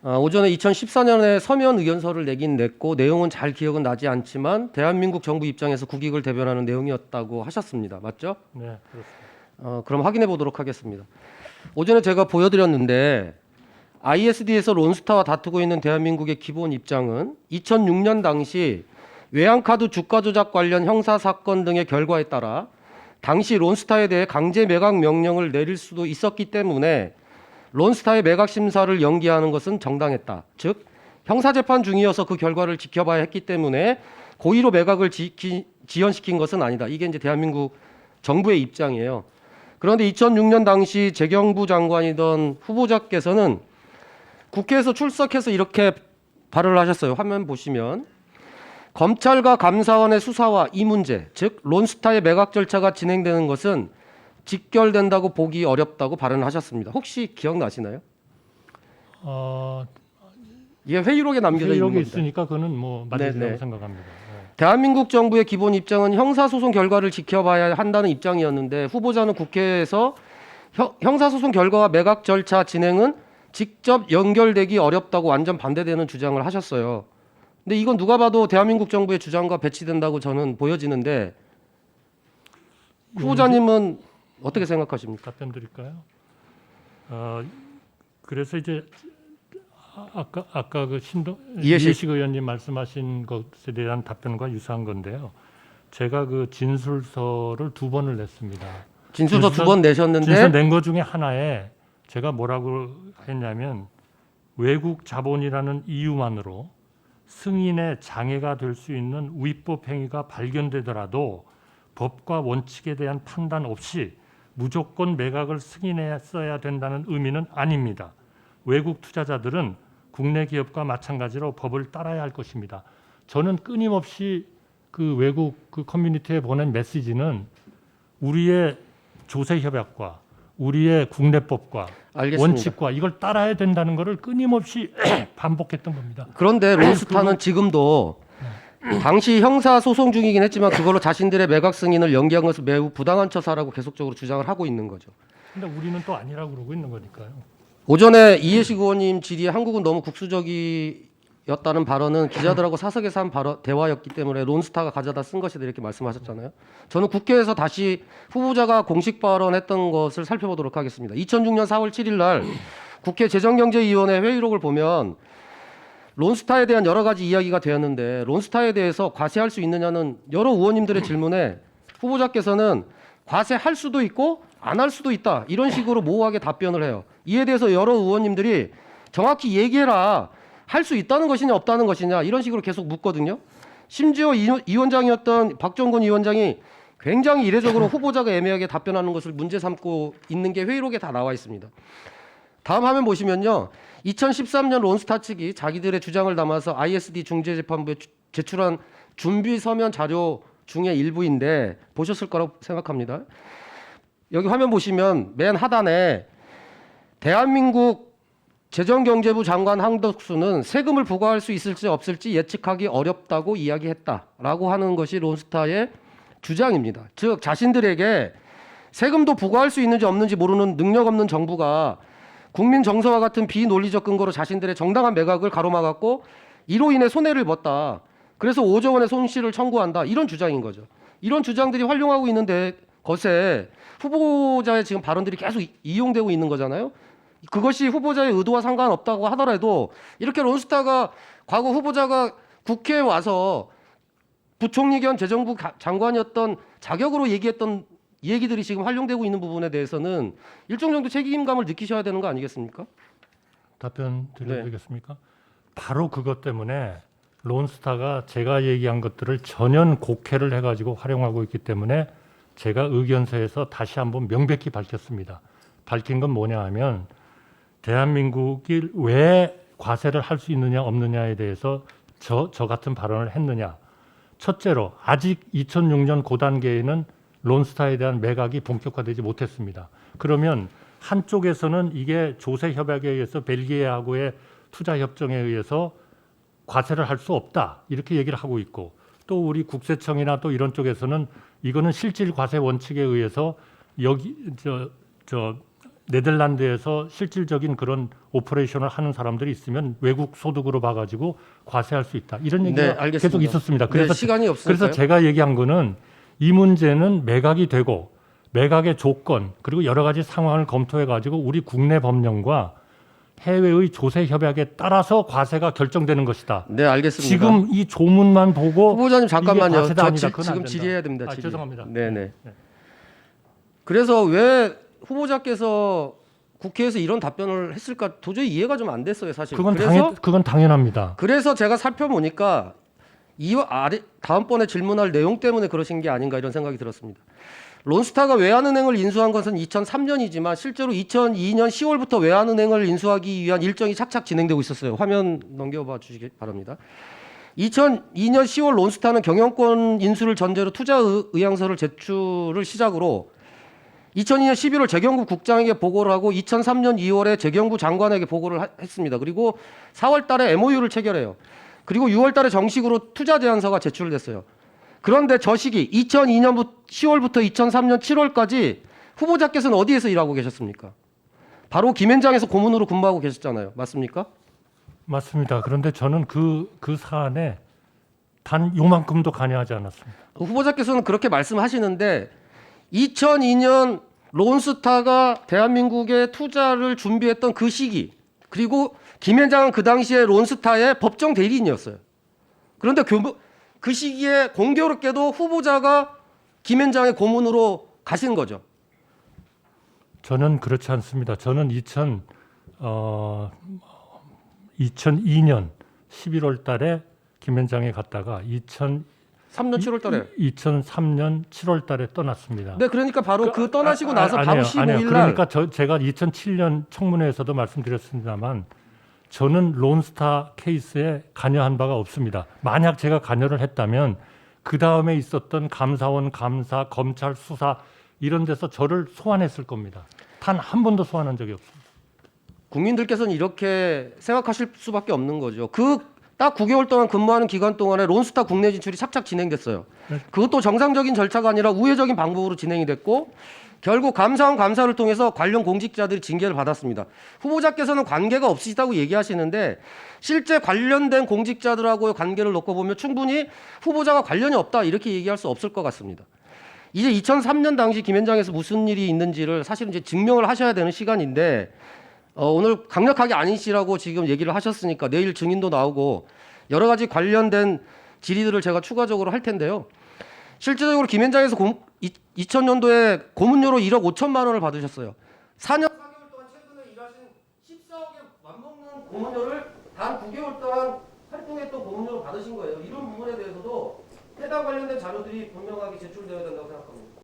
오전에 2014년에 서면 의견서를 내긴 냈고 내용은 잘 기억은 나지 않지만 대한민국 정부 입장에서 국익을 대변하는 내용이었다고 하셨습니다. 맞죠? 네, 그렇습니다. 그럼 확인해 보도록 하겠습니다. 오전에 제가 보여드렸는데 ISD에서 론스타와 다투고 있는 대한민국의 기본 입장은 2006년 당시 외환카드 주가 조작 관련 형사 사건 등의 결과에 따라 당시 론스타에 대해 강제 매각 명령을 내릴 수도 있었기 때문에 론스타의 매각 심사를 연기하는 것은 정당했다. 즉 형사재판 중이어서 그 결과를 지켜봐야 했기 때문에 고의로 매각을 지연시킨 것은 아니다. 이게 이제 대한민국 정부의 입장이에요. 그런데 2006년 당시 재경부 장관이던 후보자께서는 국회에서 출석해서 이렇게 발언을 하셨어요. 화면 보시면 검찰과 감사원의 수사와 이 문제, 즉 론스타의 매각 절차가 진행되는 것은 직결된다고 보기 어렵다고 발언을 하셨습니다. 혹시 기억나시나요? 이게 회의록에 남겨져 있는 회의록이 겁니다. 있으니까 그거는 뭐 맞으리라고 네네. 생각합니다. 네. 대한민국 정부의 기본 입장은 형사소송 결과를 지켜봐야 한다는 입장이었는데 후보자는 국회에서 형사소송 결과와 매각 절차 진행은 직접 연결되기 어렵다고 완전 반대되는 주장을 하셨어요. 근데 이건 누가 봐도 대한민국 정부의 주장과 배치된다고 저는 보여지는데 후보자님은 어떻게 생각하십니까? 답변 드릴까요? 그래서 이제 아까 그 이해식 의원님 말씀하신 것에 대한 답변과 유사한 건데요. 제가 그 진술서를 2번을 냈습니다. 진술서 2번 내셨는데 진술 낸 것 중에 하나에 제가 뭐라고 했냐면 외국 자본이라는 이유만으로 승인에 장애가 될 수 있는 위법 행위가 발견되더라도 법과 원칙에 대한 판단 없이 무조건 매각을 승인했어야 된다는 의미는 아닙니다. 외국 투자자들은 국내 기업과 마찬가지로 법을 따라야 할 것입니다. 저는 끊임없이 그 외국 그 커뮤니티에 보낸 메시지는 우리의 조세 협약과 우리의 국내법과 알겠습니다. 원칙과 이걸 따라야 된다는 것을 끊임없이 반복했던 겁니다. 그런데 론스타는 지금도 당시 형사 소송 중이긴 했지만 그걸로 자신들의 매각 승인을 연기한 것을 매우 부당한 처사라고 계속적으로 주장을 하고 있는 거죠. 근데 우리는 또 아니라고 그러고 있는 거니까요. 오전에 이해식 의원님 질의에 한국은 너무 국수적이었다는 발언은 기자들하고 사석에서 한 대화였기 때문에 론스타가 가져다 쓴 것이다 이렇게 말씀하셨잖아요. 저는 국회에서 다시 후보자가 공식 발언했던 것을 살펴보도록 하겠습니다. 2006년 4월 7일 날 국회 재정경제위원회 회의록을 보면 론스타에 대한 여러 가지 이야기가 되었는데 론스타에 대해서 과세할 수 있느냐는 여러 의원님들의 질문에 후보자께서는 과세할 수도 있고 안 할 수도 있다 이런 식으로 모호하게 답변을 해요. 이에 대해서 여러 의원님들이 정확히 얘기해라, 할 수 있다는 것이냐 없다는 것이냐 이런 식으로 계속 묻거든요. 심지어 이 위원장이었던 박정근 위원장이 굉장히 이례적으로 후보자가 애매하게 답변하는 것을 문제 삼고 있는 게 회의록에 다 나와 있습니다. 다음 화면 보시면요. 2013년 론스타 측이 자기들의 주장을 담아서 ISD 중재재판부에 제출한 준비 서면 자료 중에 일부인데 보셨을 거라고 생각합니다. 여기 화면 보시면 맨 하단에 대한민국 재정경제부 장관 한덕수는 세금을 부과할 수 있을지 없을지 예측하기 어렵다고 이야기했다라고 하는 것이 론스타의 주장입니다. 즉 자신들에게 세금도 부과할 수 있는지 없는지 모르는 능력 없는 정부가 국민 정서와 같은 비논리적 근거로 자신들의 정당한 매각을 가로막았고 이로 인해 손해를 봤다. 그래서 5조 원의 손실을 청구한다. 이런 주장인 거죠. 이런 주장들이 활용하고 있는데 것에 후보자의 지금 발언들이 계속 이용되고 있는 거잖아요. 그것이 후보자의 의도와 상관없다고 하더라도 이렇게 론스타가 과거 후보자가 국회에 와서 부총리 겸 재정부 장관이었던 자격으로 얘기했던 얘기들이 지금 활용되고 있는 부분에 대해서는 일정 정도 책임감을 느끼셔야 되는 거 아니겠습니까? 답변 드려도 되겠습니까? 바로 그것 때문에 론스타가 제가 얘기한 것들을 전혀 곡해를 해가지고 활용하고 있기 때문에 제가 의견서에서 다시 한번 명백히 밝혔습니다. 밝힌 건 뭐냐 하면 대한민국이 왜 과세를 할 수 있느냐 없느냐에 대해서 저 같은 발언을 했느냐. 첫째로 아직 2006년 그 단계에는 론스타에 대한 매각이 본격화되지 못했습니다. 그러면 한쪽에서는 이게 조세 협약에 의해서 벨기에하고의 투자 협정에 의해서 과세를 할 수 없다 이렇게 얘기를 하고 있고 또 우리 국세청이나 또 이런 쪽에서는 이거는 실질 과세 원칙에 의해서 여기 네덜란드에서 실질적인 그런 오퍼레이션을 하는 사람들이 있으면 외국 소득으로 봐가지고 과세할 수 있다. 이런 얘기가 네, 알겠습니다. 계속 있었습니다. 그래서 시간이 없으니까요. 그래서 제가 얘기한 거는 이 문제는 매각이 되고 매각의 조건 그리고 여러 가지 상황을 검토해 가지고 우리 국내 법령과 해외의 조세 협약에 따라서 과세가 결정되는 것이다. 네, 알겠습니다. 지금 이 조문만 보고 후보자님 잠깐만요. 이게 과세다 저 아니다. 그건 안 지금 된다. 질의해야 됩니다. 질의. 죄송합니다. 네네. 네. 그래서 왜 후보자께서 국회에서 이런 답변을 했을까 도저히 이해가 좀 안 됐어요, 사실. 그건 당연합니다. 그래서 제가 살펴보니까 다음번에 질문할 내용 때문에 그러신 게 아닌가 이런 생각이 들었습니다. 론스타가 외환은행을 인수한 것은 2003년이지만 실제로 2002년 10월부터 외환은행을 인수하기 위한 일정이 착착 진행되고 있었어요. 화면 넘겨봐 주시기 바랍니다. 2002년 10월 론스타는 경영권 인수를 전제로 투자 의향서를 제출을 시작으로 2002년 11월 재경부 국장에게 보고를 하고 2003년 2월에 재경부 장관에게 보고를 했습니다. 그리고 4월 달에 MOU를 체결해요. 그리고 6월 달에 정식으로 투자 제안서가 제출됐어요. 그런데 저 시기 2002년 10월부터 2003년 7월까지 후보자께서는 어디에서 일하고 계셨습니까? 바로 김현장에서 고문으로 근무하고 계셨잖아요. 맞습니까? 맞습니다. 그런데 저는 그 사안에 단 요만큼도 관여하지 않았습니다. 후보자께서는 그렇게 말씀하시는데 2002년 론스타가 대한민국에 투자를 준비했던 그 시기 그리고 김현장은 그 당시에 론스타의 법정 대리인이었어요. 그런데 그 시기에 공교롭게도 후보자가 김현장의 고문으로 가신 거죠. 저는 그렇지 않습니다. 저는 2002년 11월 달에 김현장에 갔다가 3년 7월 달에. 2003년 7월 달에 떠났습니다. 네, 그러니까 바로 그 떠나시고 나서 바로 15일 날. 그러니까 제가 2007년 청문회에서도 말씀드렸습니다만 저는 론스타 케이스에 관여한 바가 없습니다. 만약 제가 관여를 했다면 그 다음에 있었던 감사원, 감사, 검찰 수사 이런 데서 저를 소환했을 겁니다. 단 한 번도 소환한 적이 없습니다. 국민들께서는 이렇게 생각하실 수밖에 없는 거죠. 딱 9개월 동안 근무하는 기간 동안에 론스타 국내 진출이 착착 진행됐어요. 그것도 정상적인 절차가 아니라 우회적인 방법으로 진행이 됐고 결국 감사원 감사를 통해서 관련 공직자들이 징계를 받았습니다. 후보자께서는 관계가 없으시다고 얘기하시는데 실제 관련된 공직자들하고의 관계를 놓고 보면 충분히 후보자가 관련이 없다 이렇게 얘기할 수 없을 것 같습니다. 이제 2003년 당시 김현장에서 무슨 일이 있는지를 사실은 이제 증명을 하셔야 되는 시간인데 오늘 강력하게 아니시라고 지금 얘기를 하셨으니까 내일 증인도 나오고 여러 가지 관련된 질의들을 제가 추가적으로 할 텐데요. 실제적으로 김현장에서 2000년도에 고문료로 1억 5천만 원을 받으셨어요. 4년 4개월 동안 최근에 일하신 14억에 맞먹는 고문료를 단 9개월 동안 활동했던 고문료로 받으신 거예요. 이런 부분에 대해서도 해당 관련된 자료들이 분명하게 제출되어야 된다고 생각합니다.